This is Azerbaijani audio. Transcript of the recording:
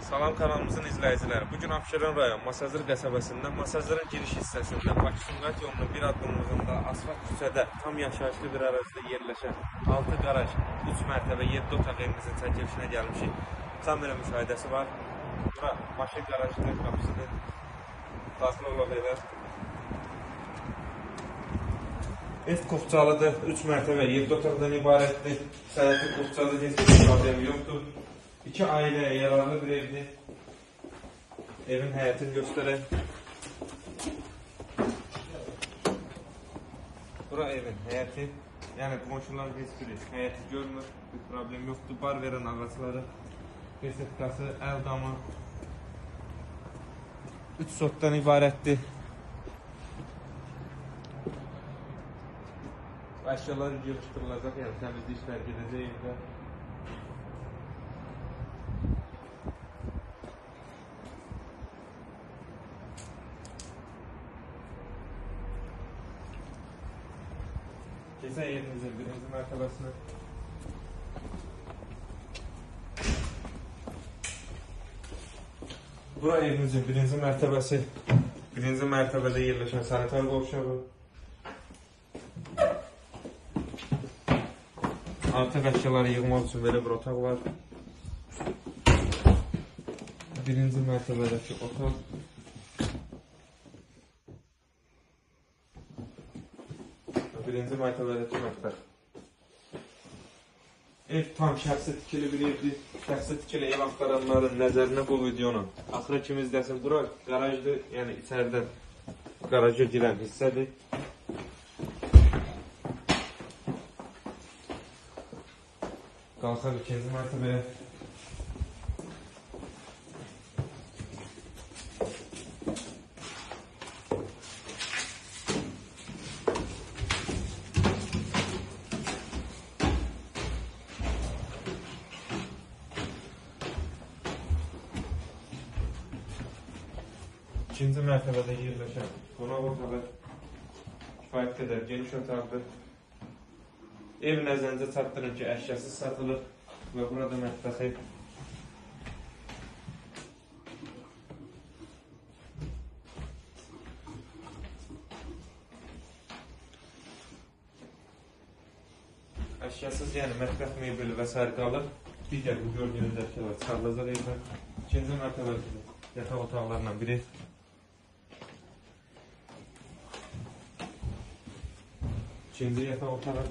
Salam kanalımızın izləyiciləri. Bugün Abşeron rayon Masazır qəsəbəsində Masazırın giriş hissəsində Bakı-Sumqayıt yolunun bir addımlığında asfalt küçədə tam yaşayışlı bir ərazidə yerləşən 6 qaraj, 3 mərtəbə, 7 otaq evimizin çəkilişinə gəlmişik. Kamera müşahidəsi var. Bura maşın qarajının qapısıdır. Daxil olaq evə. Ev qopçalıdır. 3 mərtəbə, 7 otaqdan ibarətdir. Sənəti qopçalı heç bir problem yoxdur. İki ailəyə yararlı bir evdir. Evin həyətini göstərək. Bura evin həyəti. Yəni qonşuların heç biri həyəti görmür. Bir problem yoxdur. Bar verən ağacları, resetkası, əl damı. 3 sotdan ibarətdir. Əşyalar yığışdırılacaq, yəni təmizlik işlər gedəcək evdə. Keçək evimizin birinci mərtəbəsinə. Bura evimizin birinci mərtəbəsi. Birinci mərtəbədə yerləşən sanitar qovşağı. Artıq əşyaları yığmaq üçün belə bir otaq var. Birinci mərtəbədəki otaq. Birinci mərtəbədəki mətbəx. Ev tam şəxsi tikili bir evdir. Şəxsi tikili ev axtaranların nəzərinə bu videonu axıra kimi izləsin. Bura qarajdır, yəni içəridən qaraja girən hissədir. Qalxaq ikinci mərtəbəyə. İkinci mərtəbədə yerləşən qonaq otağı kifayət qədər geniş otaqdır. Ev nəzərinizə çatdırın ki, əşyasız satılır və burada mətbəxi. Əşyasız, yəni mətbəx mebeli və s. qalır. Digər bu gördüyünüz əşyalar çıxarılacaq evdən. İkinci mərtəbədə yataq otaqlarından biri. İkinci yatağı otağı.